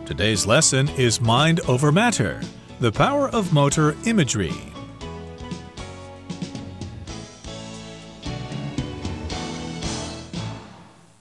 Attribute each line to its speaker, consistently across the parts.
Speaker 1: Today's lesson is Mind Over Matter, the power of motor imagery.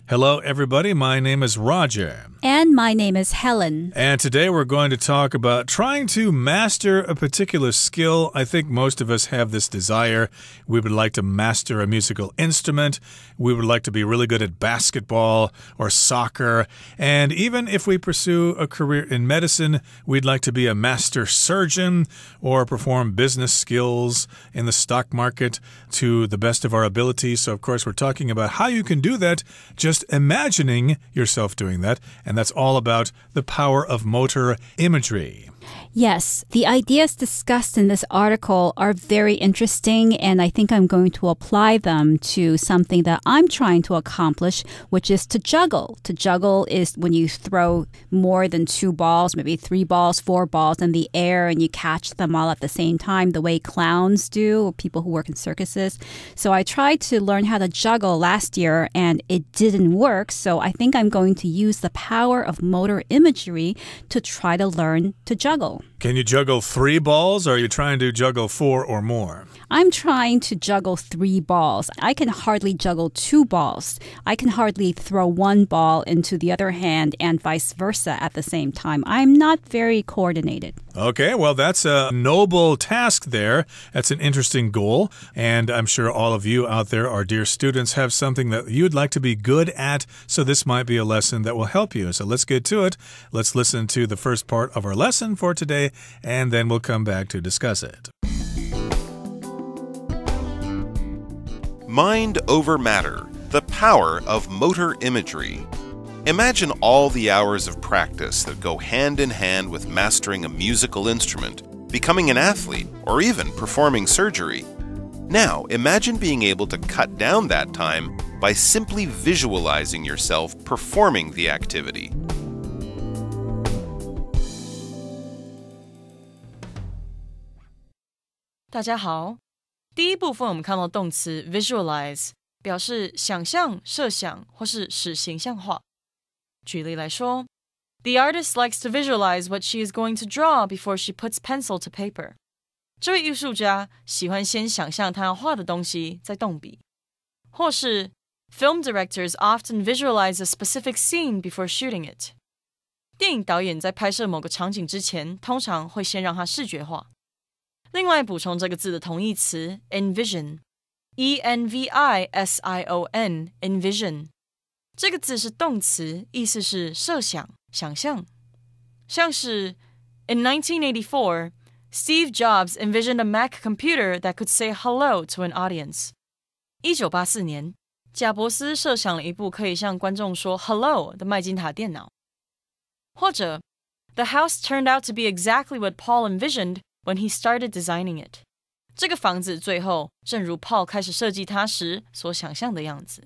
Speaker 1: Hello, everybody. My name is Roger.
Speaker 2: And my name is Helen.
Speaker 1: And today we're going to talk about trying to master a particular skill. I think most of us have this desire. We would like to master a musical instrument. We would like to be really good at basketball or soccer. And even if we pursue a career in medicine, we'd like to be a master surgeon or perform business skills in the stock market to the best of our ability. So, of course, we're talking about how you can do that, just imagining yourself doing that. And that's all about the power of motor imagery.
Speaker 2: Yes, the ideas discussed in this article are very interesting, and I think I'm going to apply them to something that I'm trying to accomplish, which is to juggle. To juggle is when you throw more than 2 balls, maybe 3 balls, 4 balls in the air, and you catch them all at the same time, the way clowns do, or people who work in circuses. So I tried to learn how to juggle last year, and it didn't work, so I think I'm going to use the power of motor imagery to try to learn to juggle.
Speaker 1: Can you juggle 3 balls, or are you trying to juggle 4 or more?
Speaker 2: I'm trying to juggle 3 balls. I can hardly juggle 2 balls. I can hardly throw 1 ball into the other hand and vice versa at the same time. I'm not very coordinated.
Speaker 1: Okay, well, that's a noble task there. That's an interesting goal. And I'm sure all of you out there, our dear students, have something that you'd like to be good at. So this might be a lesson that will help you. So let's get to it. Let's listen to the first part of our lesson for today, and then we'll come back to discuss it.
Speaker 3: Mind over matter, the power of motor imagery. Imagine all the hours of practice that go hand in hand with mastering a musical instrument, becoming an athlete, or even performing surgery. Now, imagine being able to cut down that time by simply visualizing yourself performing the activity.
Speaker 4: 大家好，第一部分我们看到动词 visualize， 表示想象、设想或是使形象化。举例来说 ，The artist likes to visualize what she is going to draw before she puts pencil to paper。这位艺术家喜欢先想象他要画的东西，再动笔。或是 Film directors often visualize a specific scene before shooting it。电影导演在拍摄某个场景之前，通常会先让它视觉化。另外补充这个字的同义词 envision， E-N-V-I-S-I-O-N envision， 这个字是动词，意思是设想、想象。像是 In 1984, Steve Jobs envisioned a Mac computer that could say hello to an audience。 1984年，贾伯斯设想了一部可以向观众说 hello 的麦金塔电脑。或者 The house turned out to be exactly what Paul envisioned when he started designing it。 这个房子最后正如 Paul 开始设计它时所想象的样子。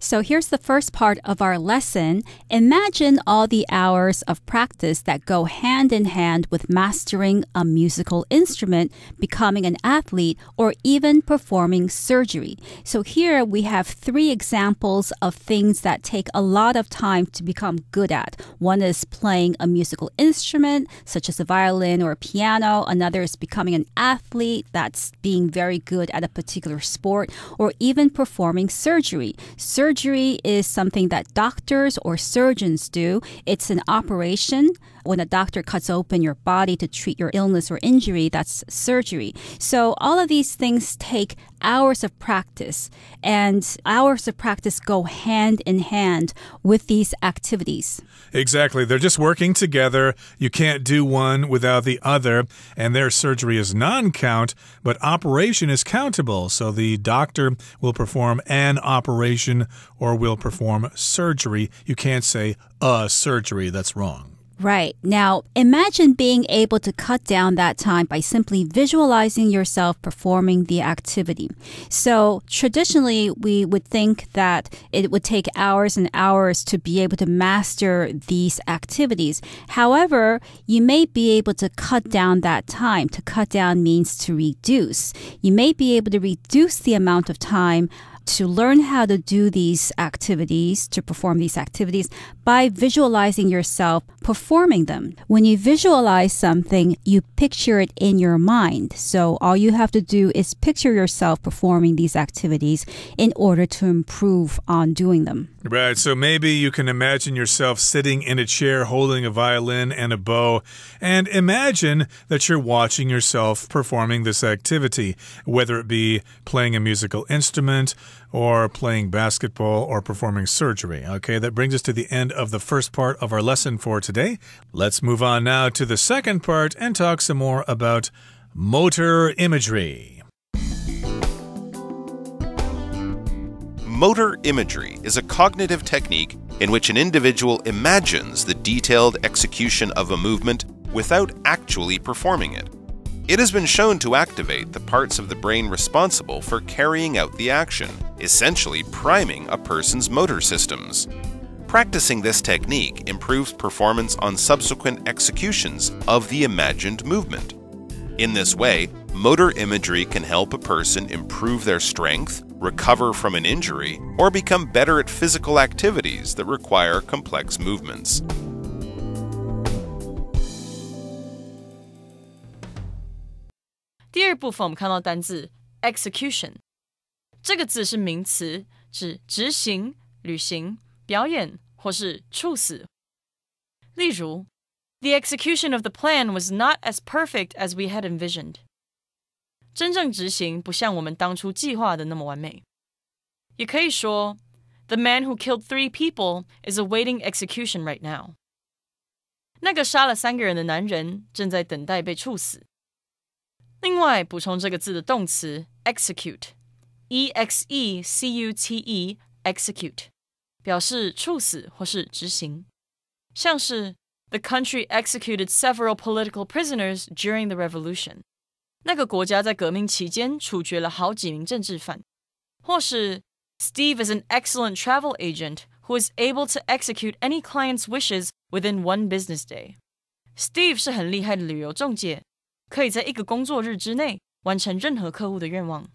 Speaker 2: So here's the first part of our lesson. Imagine all the hours of practice that go hand in hand with mastering a musical instrument, becoming an athlete, or even performing surgery. So here we have 3 examples of things that take a lot of time to become good at. One is playing a musical instrument, such as a violin or a piano. Another is becoming an athlete, that's being very good at a particular sport, or even performing surgery. Surgery is something that doctors or surgeons do. It's an operation. When a doctor cuts open your body to treat your illness or injury, that's surgery. So all of these things take hours of practice, and hours of practice go hand in hand with these activities.
Speaker 1: Exactly. They're just working together. You can't do one without the other. And their surgery is non-count, but operation is countable. So the doctor will perform an operation or will perform surgery. You can't say a surgery. That's wrong.
Speaker 2: Right. Now, imagine being able to cut down that time by simply visualizing yourself performing the activity. So traditionally, we would think that it would take hours and hours to be able to master these activities. However, you may be able to cut down that time. To cut down means to reduce. You may be able to reduce the amount of time to learn how to do these activities, to perform these activities by visualizing yourself performing them. When you visualize something, you picture it in your mind. So all you have to do is picture yourself performing these activities in order to improve on doing them.
Speaker 1: Right, so maybe you can imagine yourself sitting in a chair holding a violin and a bow, and imagine that you're watching yourself performing this activity, whether it be playing a musical instrument or playing basketball or performing surgery. Okay, that brings us to the end of the first part of our lesson for today. Let's move on now to the second part and talk some more about motor imagery.
Speaker 3: Motor imagery is a cognitive technique in which an individual imagines the detailed execution of a movement without actually performing it. It has been shown to activate the parts of the brain responsible for carrying out the action, essentially priming a person's motor systems. Practicing this technique improves performance on subsequent executions of the imagined movement. In this way, motor imagery can help a person improve their strength, recover from an injury, or become better at physical activities that require complex movements.
Speaker 4: 第二部分我们看到单字 execution， 这个字是名词，指执行、履行、表演或是处死。例如 The execution of the plan was not as perfect as we had envisioned. 真正执行不像我们当初计划的那么完美。也可以说 The man who killed 3 people is awaiting execution right now. 那个杀了3个人的男人正在等待被处死。另外，补充这个字的动词 execute, E-X-E-C-U-T-E, execute, 表示处死或是执行。像是 The country executed several political prisoners during the revolution. 那个国家在革命期间处决了好几名政治犯。或是 Steve is an excellent travel agent who is able to execute any client's wishes within one business day. Steve 是很厉害的旅游中介，可以在1个工作日之内完成任何客户的愿望。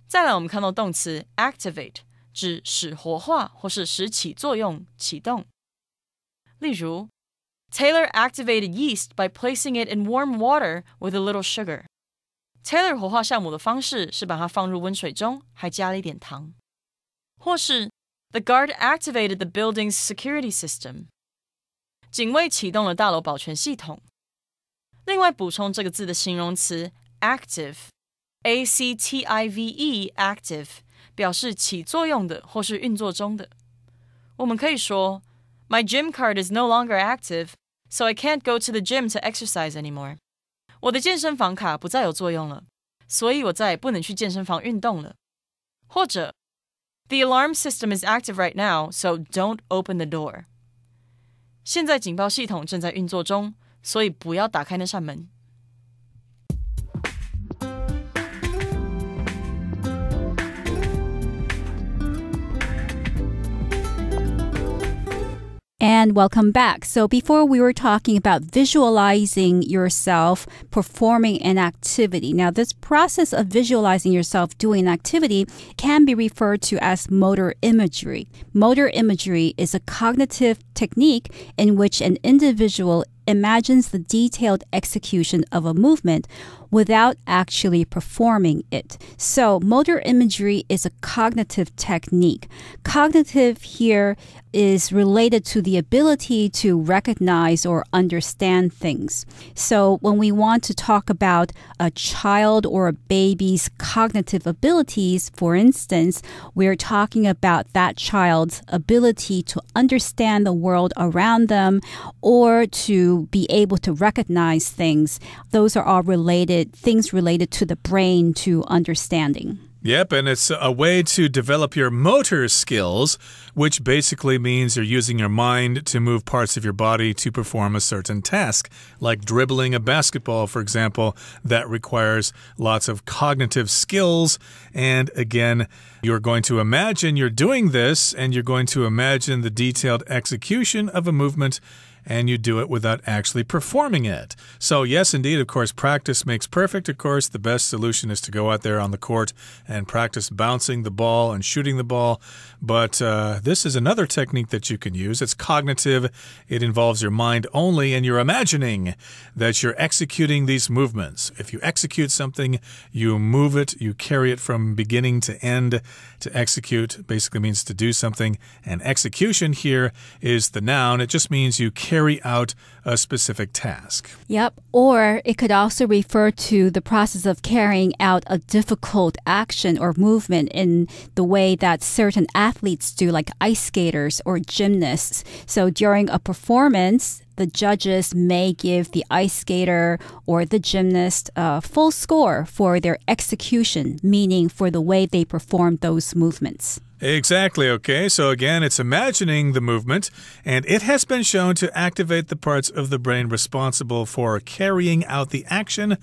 Speaker 4: 再来我们看到动词 activate， 指使活化或是使起作用、启动。例如Taylor activated yeast by placing it in warm water with a little sugar. Taylor 活化酵母的方式是把它放入温水中，还加了一点糖。或是 The guard activated the building's security system. 警卫启动了大楼保全系统。另外补充这个字的形容词 active, A-C-T-I-V-E, active, 表示起作用的或是运作中的。我们可以说My gym card is no longer active, so I can't go to the gym to exercise anymore. 我的健身房卡不再有作用了，所以我再也不能去健身房运动了。或者 The alarm system is active right now, so don't open the door. 现在警报系统正在运作中，所以不要打开那扇门。
Speaker 2: And welcome back. So before we were talking about visualizing yourself performing an activity. Now, this process of visualizing yourself doing an activity can be referred to as motor imagery. Motor imagery is a cognitive technique in which an individual imagines the detailed execution of a movement without actually performing it. So motor imagery is a cognitive technique. Cognitive here is related to the ability to recognize or understand things. So when we want to talk about a child or a baby's cognitive abilities, for instance, we're talking about that child's ability to understand the world around them or to be able to recognize things. Those are all things related to the brain, to understanding.
Speaker 1: Yep, and it's a way to develop your motor skills, which basically means you're using your mind to move parts of your body to perform a certain task, like dribbling a basketball, for example, that requires lots of cognitive skills. And again, you're going to imagine you're doing this, and you're going to imagine the detailed execution of a movement, and you do it without actually performing it. So yes, indeed, of course, practice makes perfect. Of course, the best solution is to go out there on the court and practice bouncing the ball and shooting the ball. But this is another technique that you can use. It's cognitive. It involves your mind only, and you're imagining that you're executing these movements. If you execute something, you move it, you carry it from beginning to end. To execute basically means to do something, and execution here is the noun. It just means you carry out a specific task.
Speaker 2: Yep, or it could also refer to the process of carrying out a difficult action or movement in the way that certain athletes do, like ice skaters or gymnasts. So during a performance, the judges may give the ice skater or the gymnast a full score for their execution, meaning for the way they perform those movements.
Speaker 1: Exactly, okay. So again, it's imagining the movement, and it has been shown to activate the parts of the brain responsible for carrying out the action,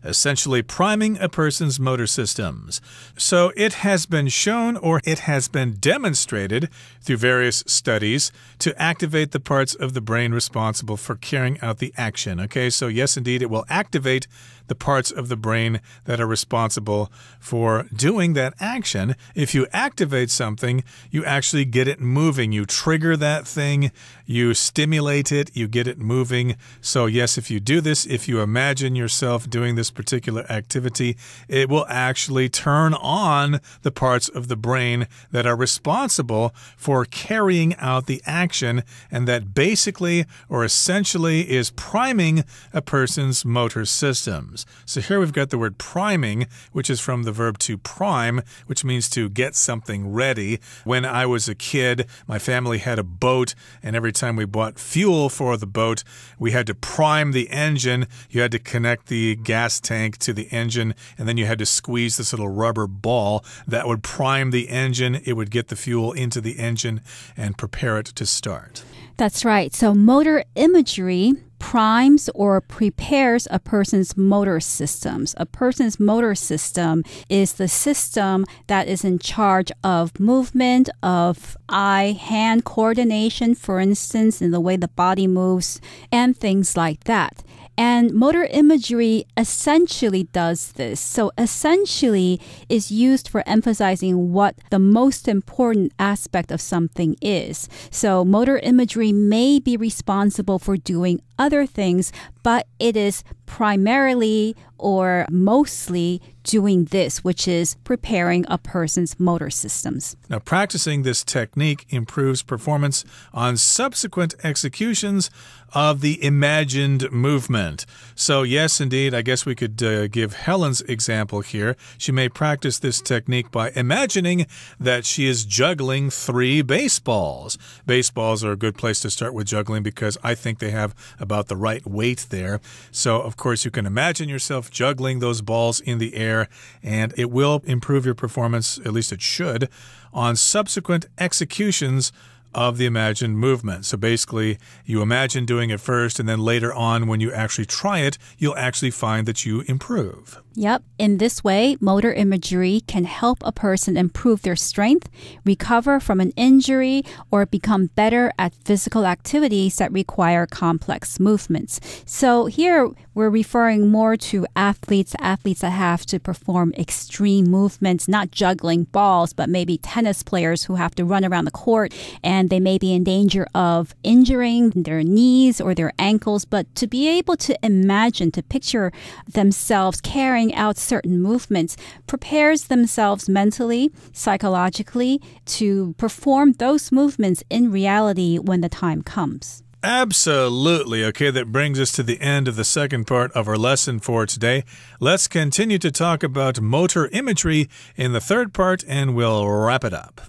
Speaker 1: essentially priming a person's motor systems. So it has been shown, or it has been demonstrated through various studies, to activate the parts of the brain responsible for carrying out the action. Okay, so yes, indeed, it will activate the parts of the brain that are responsible for doing that action. If you activate something, you actually get it moving. You trigger that thing, you stimulate it, you get it moving. So yes, if you do this, if you imagine yourself doing this particular activity, it will actually turn on the parts of the brain that are responsible for carrying out the action, and that basically or essentially is priming a person's motor systems. So here we've got the word priming, which is from the verb to prime, which means to get something ready. When I was a kid, my family had a boat, and every time we bought fuel for the boat, we had to prime the engine. You had to connect the gas tank to the engine, and then you had to squeeze this little rubber ball that would prime the engine. It would get the fuel into the engine and prepare it to start.
Speaker 2: That's right. So motor imagery primes or prepares a person's motor systems. A person's motor system is the system that is in charge of movement, of eye-hand coordination, for instance, in the way the body moves, and things like that. And motor imagery essentially does this. So essentially is used for emphasizing what the most important aspect of something is. So motor imagery may be responsible for doing other things, but it is primarily or mostly doing this, which is preparing a person's motor systems.
Speaker 1: Now, practicing this technique improves performance on subsequent executions of the imagined movement. So, yes, indeed, I guess we could give Helen's example here. She may practice this technique by imagining that she is juggling 3 baseballs. Baseballs are a good place to start with juggling because I think they have about the right weight there. So, of course, you can imagine yourself juggling those balls in the air, and it will improve your performance, at least it should, on subsequent executions of the imagined movement. So basically, you imagine doing it first, and then later on, when you actually try it, you'll actually find that you improve.
Speaker 2: Yep. In this way, motor imagery can help a person improve their strength, recover from an injury, or become better at physical activities that require complex movements. So here, we're referring more to athletes that have to perform extreme movements, not juggling balls, but maybe tennis players who have to run around the court, and they may be in danger of injuring their knees or their ankles. But to be able to imagine, to picture themselves carrying out certain movements, prepares themselves mentally, psychologically to perform those movements in reality when the time comes.
Speaker 1: Absolutely. Okay, that brings us to the end of the second part of our lesson for today. Let's continue to talk about motor imagery in the third part, and we'll wrap it up.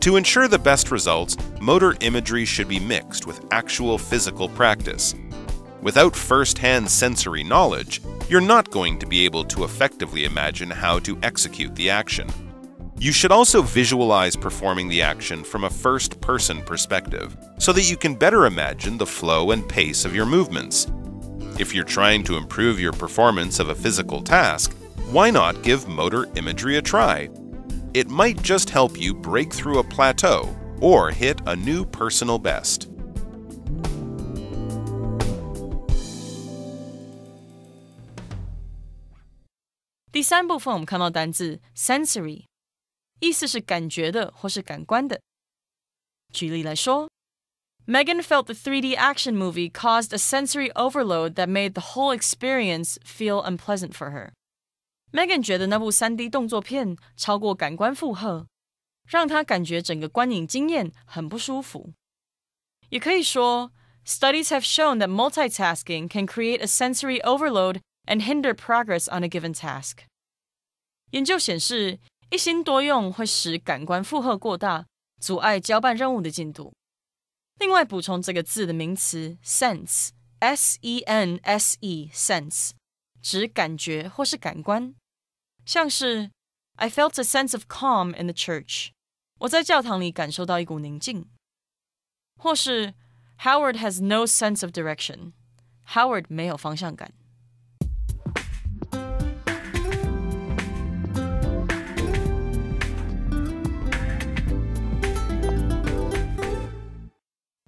Speaker 3: To ensure the best results, motor imagery should be mixed with actual physical practice. Without first-hand sensory knowledge, you're not going to be able to effectively imagine how to execute the action. You should also visualize performing the action from a first-person perspective so that you can better imagine the flow and pace of your movements. If you're trying to improve your performance of a physical task, why not give motor imagery a try? It might just help you break through a plateau or hit a new personal best.
Speaker 4: 第三部分我们看到单字 sensory， 意思是感觉的或是感官的。举例来说 Megan felt the 3D action movie caused a sensory overload that made the whole experience feel unpleasant for her. Megan 觉得那部 3D 动作片超过感官负荷，让她感觉整个观影经验很不舒服。也可以说 Studies have shown that multitasking can create a sensory overload and hinder progress on a given task. 研究显示，一心多用会使感官负荷过大，阻碍交办任务的进度。另外补充这个字的名词 sense, S-E-N-S-E, sense, 指感觉或是感官。像是 I felt a sense of calm in the church. 我在教堂里感受到一股宁静。或是 Howard has no sense of direction. Howard 没有方向感。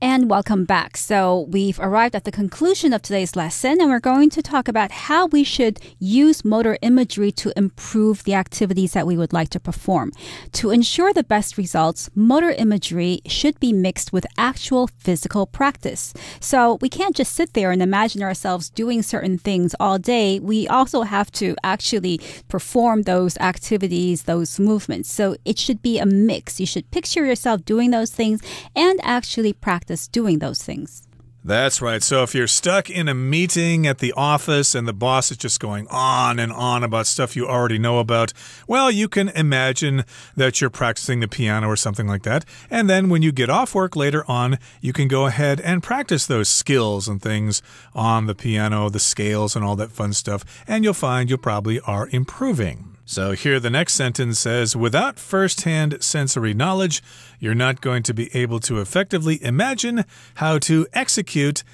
Speaker 2: And welcome back. So we've arrived at the conclusion of today's lesson, and we're going to talk about how we should use motor imagery to improve the activities that we would like to perform. To ensure the best results, motor imagery should be mixed with actual physical practice. So we can't just sit there and imagine ourselves doing certain things all day. We also have to actually perform those activities, those movements. So it should be a mix. You should picture yourself doing those things and actually practice doing those things.
Speaker 1: That's right. So if you're stuck in a meeting at the office and the boss is just going on and on about stuff you already know about, well, you can imagine that you're practicing the piano or something like that. And then when you get off work later on, you can go ahead and practice those skills and things on the piano, the scales and all that fun stuff. And you'll find you probably are improving. So here the next sentence says, without first-hand sensory knowledge, you're not going to be able to effectively imagine how to execute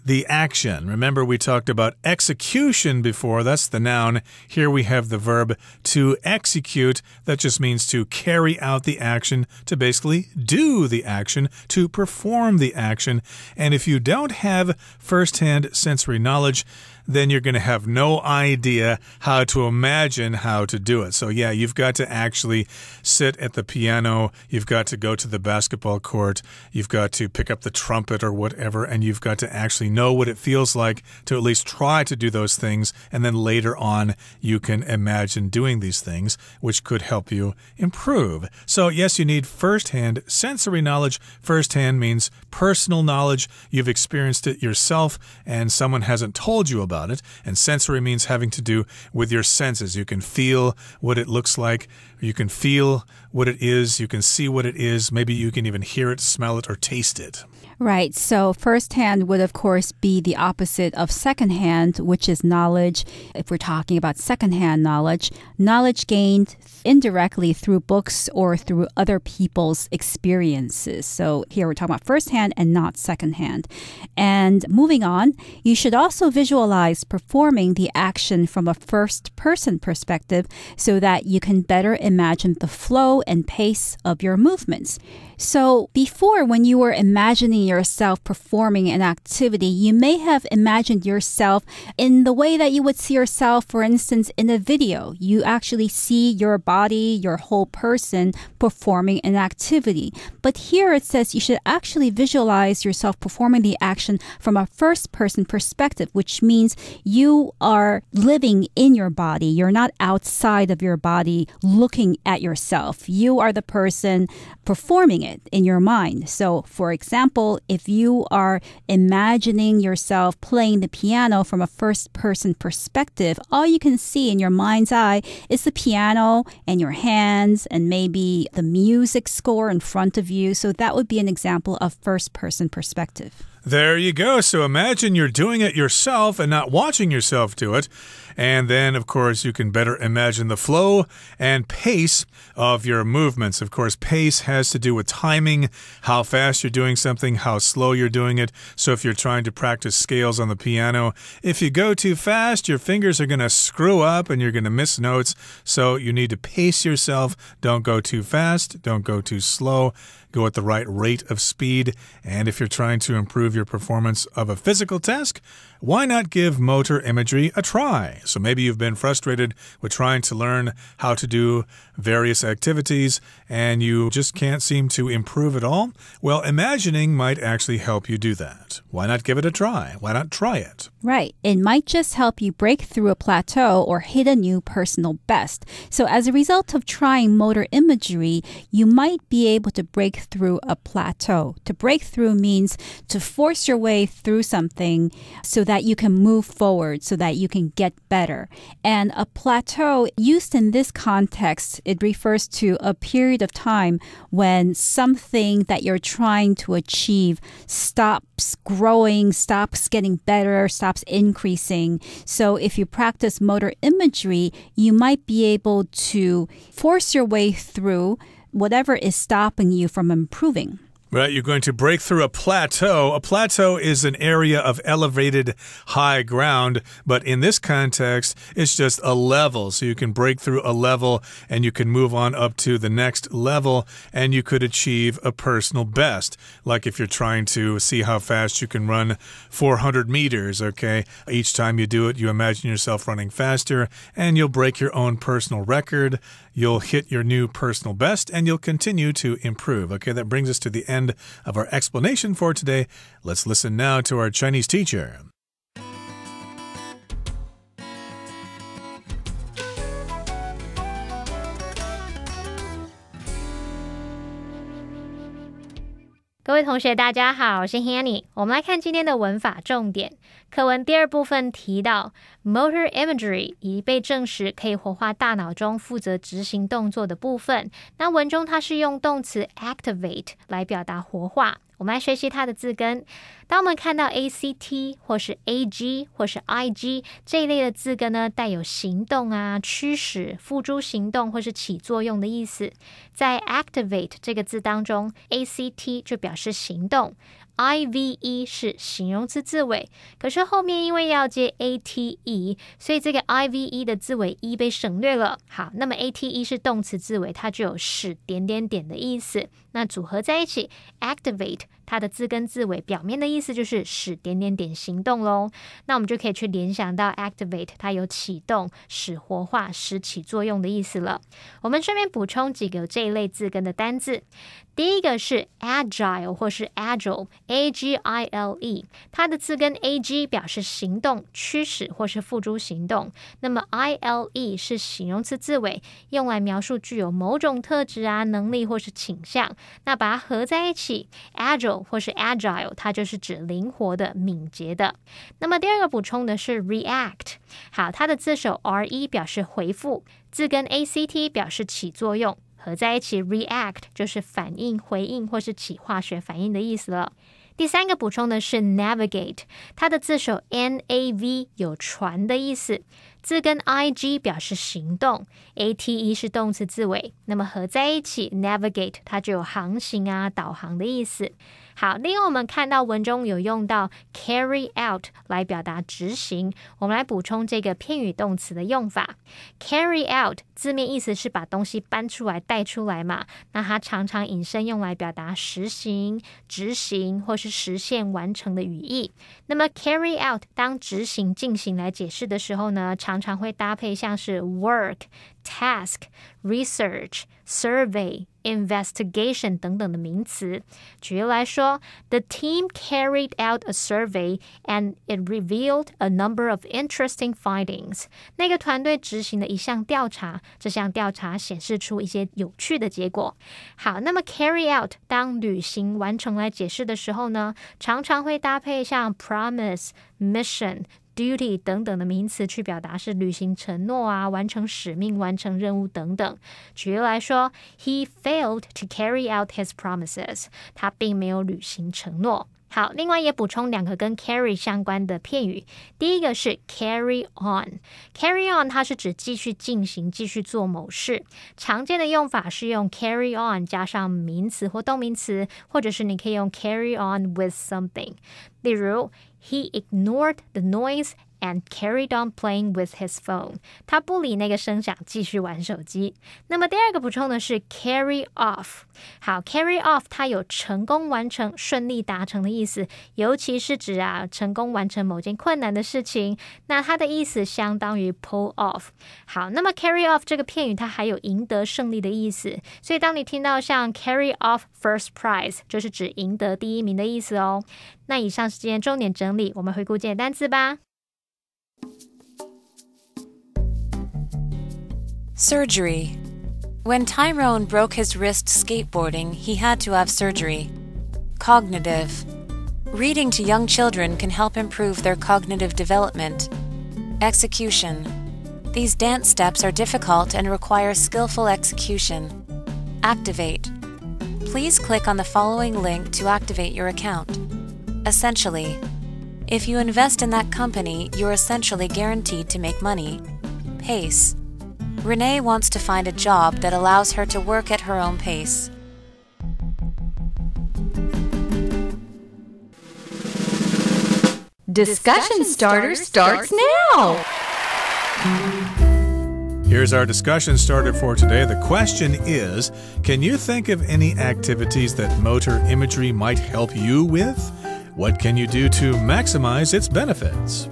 Speaker 1: the action. Remember, we talked about execution before. That's the noun. Here we have the verb to execute. That just means to carry out the action, to basically do the action, to perform the action. And if you don't have first-hand sensory knowledge, then you're going to have no idea how to imagine how to do it. So yeah, you've got to actually sit at the piano, you've got to go to the basketball court, you've got to pick up the trumpet or whatever, and you've got to actually know what it feels like to at least try to do those things, and then later on you can imagine doing these things, which could help you improve. So yes, you need first-hand sensory knowledge. First-hand means personal knowledge. You've experienced it yourself, and someone hasn't told you about it. And sensory means having to do with your senses. You can feel what it looks like. You can feel what it is. You can see what it is. Maybe you can even hear it, smell it, or taste it.
Speaker 2: Right. So first-hand would, of course, be the opposite of second-hand, which is knowledge. If we're talking about second-hand knowledge gained indirectly through books or through other people's experiences. So here we're talking about first-hand and not second-hand. And moving on, you should also visualize performing the action from a first-person perspective so that you can better imagine the flow and pace of your movements. So before, when you were imagining yourself performing an activity, you may have imagined yourself in the way that you would see yourself, for instance, in a video. You actually see your body, your whole person performing an activity. But here it says you should actually visualize yourself performing the action from a first-person perspective, which means you are living in your body. You're not outside of your body looking at yourself. You are the person performing it in your mind. So, for example, if you are imagining yourself playing the piano from a first-person perspective, all you can see in your mind's eye is the piano and your hands and maybe the music score in front of you. So that would be an example of first-person perspective.
Speaker 1: There you go. So imagine you're doing it yourself and not watching yourself do it. And then, of course, you can better imagine the flow and pace of your movements. Of course, pace has to do with timing, how fast you're doing something, how slow you're doing it. So if you're trying to practice scales on the piano, if you go too fast, your fingers are going to screw up and you're going to miss notes. So you need to pace yourself. Don't go too fast. Don't go too slow. Go at the right rate of speed. And if you're trying to improve your performance of a physical task, why not give motor imagery a try? So maybe you've been frustrated with trying to learn how to do various activities and you just can't seem to improve at all. Well, imagining might actually help you do that. Why not give it a try? Why not try it?
Speaker 2: Right. It might just help you break through a plateau or hit a new personal best. So as a result of trying motor imagery, you might be able to break through a plateau. To break through means to force your way through something so that you can move forward, so that you can get better. And a plateau, used in this context, it refers to a period of time when something that you're trying to achieve stops growing, stops getting better, stops increasing. So if you practice motor imagery, you might be able to force your way through whatever is stopping you from improving.
Speaker 1: Right, you're going to break through a plateau. A plateau is an area of elevated high ground, but in this context, it's just a level. So you can break through a level and you can move on up to the next level and you could achieve a personal best. Like if you're trying to see how fast you can run 400 meters, okay? Each time you do it, you imagine yourself running faster and you'll break your own personal record. You'll hit your new personal best and you'll continue to improve. Okay, that brings us to the end of our explanation for today. Let's listen now to our Chinese teacher.
Speaker 5: 各位同学大家好，我是 Hanny。 我们来看今天的文法重点。课文第二部分提到 motor imagery 已被证实可以活化大脑中负责执行动作的部分。那文中它是用动词 activate 来表达活化。我们来学习它的字根。当我们看到 ACT 或是 AG 或是 IG 这一类的字根呢，带有行动啊、驱使、付诸行动或是起作用的意思。在 activate 这个字当中 ，ACT 就表示行动。IVE 是形容词字尾，可是后面因为要接 ATE， 所以这个 IVE 的字尾 E 被省略了。好，那么 ATE 是动词字尾，它就有使点点点的意思。那组合在一起 activate 它的字根字尾表面的意思就是使点点点行动咯。那我们就可以去联想到 activate 它有启动、使活化、使起作用的意思了。我们顺便补充几个这一类字根的单字。第一个是 agile 或是 agile AGILE， 它的字根 AG 表示行动、驱使或是付诸行动。那么 ILE 是形容词字尾，用来描述具有某种特质啊、能力或是倾向。那把它合在一起 agile 或是 agile 它就是指灵活的、敏捷的。那么第二个补充的是 react， 好，它的字首 RE 表示回复，字根 ACT 表示起作用，合在一起 react 就是反应、回应或是起化学反应的意思了。第三个补充的是 navigate， 它的字首 NAV 有船的意思，字根 IG 表示行动， ATE 是动词字尾，那么合在一起 navigate 它就有航行啊、导航的意思。好，另外我们看到文中有用到 carry out 来表达执行，我们来补充这个片语动词的用法。carry out 字面意思是把东西搬出来、带出来嘛，那它常常引申用来表达实行、执行或是实现、完成的语义。那么 carry out 当执行、进行来解释的时候呢，常常会搭配像是 work、task、research、survey, investigation 等等的名词。举例来说 The team carried out a survey and it revealed a number of interesting findings. 那个团队执行了一项调查，这项调查显示出一些有趣的结果。好，那么 carry out 当履行完成来解释的时候呢，常常会搭配像 promise, mission, duty 等等的名词去表达是履行承诺啊，完成使命，完成任务等等。举例来说 He failed to carry out his promises. 他并没有履行承诺。好，另外也补充2个跟 carry 相关的片语。第一个是 carry on. Carry on 它是指继续进行，继续做某事。常见的用法是用 carry on 加上名词或动名词，或者是你可以用 carry on with something. 例如He ignored the noise and carried on playing with his phone. 他不理那个声响，继续玩手机。那么第2个补充的是 carry off. 好 carry off 它有成功完成、顺利达成的意思，尤其是指成功完成某件困难的事情，那它的意思相当于 pull off. 好，那么 carry off 这个片语它还有赢得胜利的意思，所以当你听到像 carry off first prize 就是指赢得第1名的意思哦。那以上是今天重点整理，我们回顾今天单词吧。
Speaker 6: Surgery. When Tyrone broke his wrist skateboarding, he had to have surgery. Cognitive. Reading to young children can help improve their cognitive development. Execution. These dance steps are difficult and require skillful execution. Activate. Please click on the following link to activate your account. Essentially. If you invest in that company, you're essentially guaranteed to make money. Pace. Renee wants to find a job that allows her to work at her own pace.
Speaker 7: Discussion Starter starts now!
Speaker 1: Here's our discussion starter for today. The question is, can you think of any activities that motor imagery might help you with? What can you do to maximize its benefits?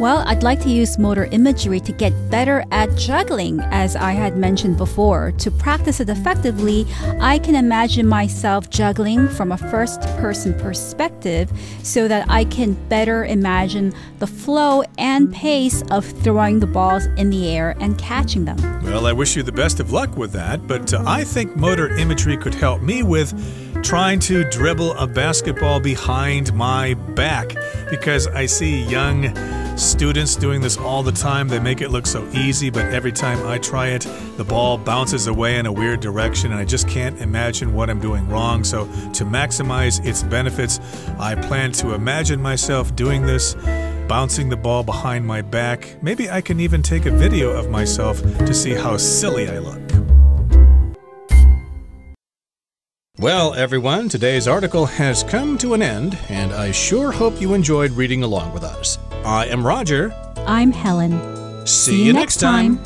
Speaker 2: Well, I'd like to use motor imagery to get better at juggling, as I had mentioned before. To practice it effectively, I can imagine myself juggling from a first-person perspective so that I can better imagine the flow and pace of throwing the balls in the air and catching them.
Speaker 1: Well, I wish you the best of luck with that, but I think motor imagery could help me with trying to dribble a basketball behind my back, because I see young students doing this all the time. They make it look so easy, but every time I try it, the ball bounces away in a weird direction, and I just can't imagine what I'm doing wrong. So to maximize its benefits, I plan to imagine myself doing this, bouncing the ball behind my back. Maybe I can even take a video of myself to see how silly I look. Well, everyone, today's article has come to an end, and I sure hope you enjoyed reading along with us. I am Roger.
Speaker 2: I'm Helen.
Speaker 1: See you next time.